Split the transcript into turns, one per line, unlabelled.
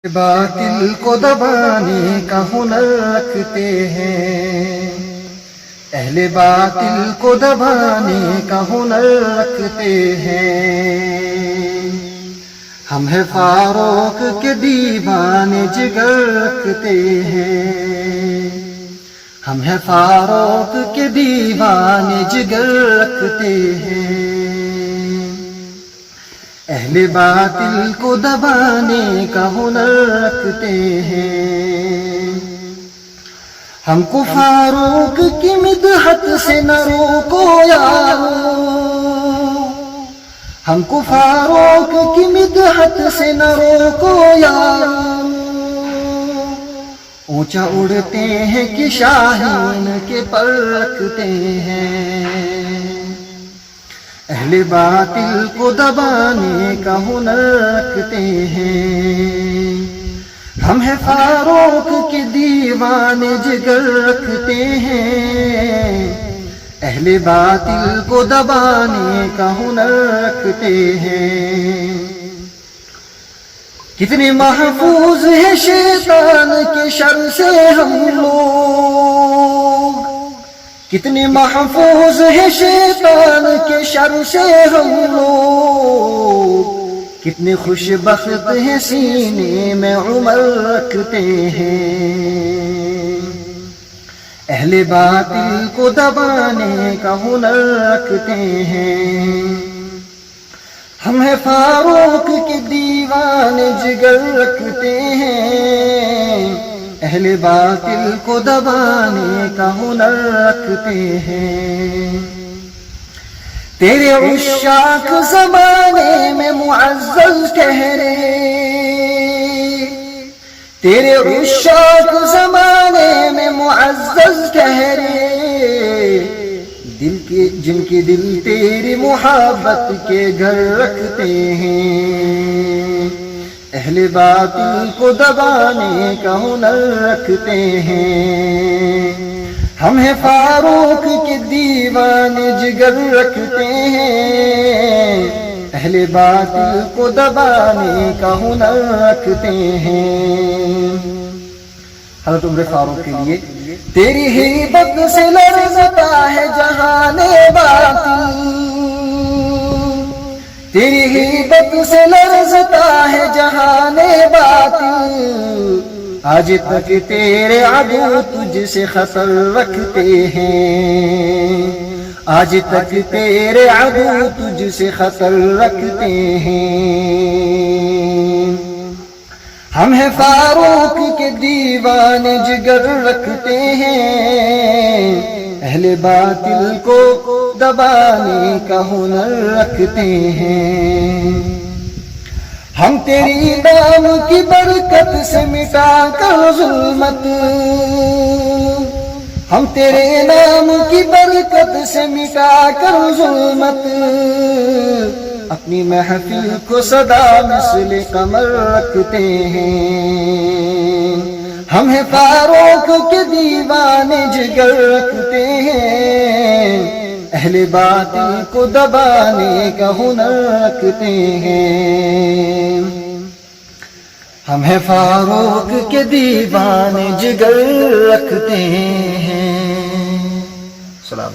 باطل کو دبانے کا ہنر رکھتے ہیں، اہل باطل کو دبانے کا ہنر رکھتے ہیں۔ ہم ہیں فاروق کے دیوانے جگر رکھتے ہیں، ہم ہیں فاروق کے دیوانے جگر رکھتے ہیں۔ اہل باطل کو دبانے کا ہنر رکھتے ہیں۔ ہم کو فاروق کی مدحت سے نہ روکو یارو، ہم کو فاروق کی مدحت سے نہ روکو یارو۔ اونچا اڑتے ہیں کہ شاہین کے پر رکھتے ہیں، اہل باطل کو دبانے کا ہنر رکھتے ہیں۔ ہم ہیں فاروق کے دیوانے جگر رکھتے ہیں، اہل باطل کو دبانے کا ہنر رکھتے ہیں۔ کتنے محفوظ ہیں شیطان کے شر سے ہم لوگ، کتنے محفوظ ہیں شیطان کے شر سے ہم لوگ، کتنے خوش بخت ہیں سینے میں عمر رکھتے ہیں۔ اہل باطل کو دبانے کا ہنر رکھتے ہیں۔ ہم ہیں فاروق کے دیوانے جگر رکھتے ہیں، اہل باطل کو دبانے کا ہنر رکھتے ہیں۔ تیرے عشاق زمانے میں معزز ٹھہرے، تیرے عشاق زمانے میں معزز ٹھہرے، جن کے دل تیری محبت کے گھر رکھتے ہیں، اہل باطل کو دبانے کا ہنر رکھتے ہیں۔ ہم ہیں فاروق کے دیوانے جگر رکھتے ہیں، اہل باطل کو دبانے کا ہنر رکھتے ہیں۔ حضرت عمر فاروق کے لیے تیری ہیبت سے لرزتا ہے جہان باطل، تیری ہیبت سے لرزتا ہے جہان باطل، آج تک تیرے عدو تجھ سے خطر رکھتے ہیں، آج تک تیرے عدو تجھ سے خطر رکھتے ہیں۔ ہم ہیں فاروق کے دیوانے جگر رکھتے ہیں، اہل باطل کو دبانے کا ہنر رکھتے ہیں۔ ہم تیری نام کی برکت سے مٹا کر ظلمت، ہم تیرے نام کی برکت سے مٹا کر ظلمت، اپنی محفل کو صدا مثل قمر رکھتے ہیں۔ ہم ہیں فاروق کے دیوانے جگر رکھتے ہیں، اہل باطل کو دبانے کا ہنر رکھتے ہیں۔ ہم ہیں فاروق کے دیوانے جگر رکھتے ہیں۔ سلام۔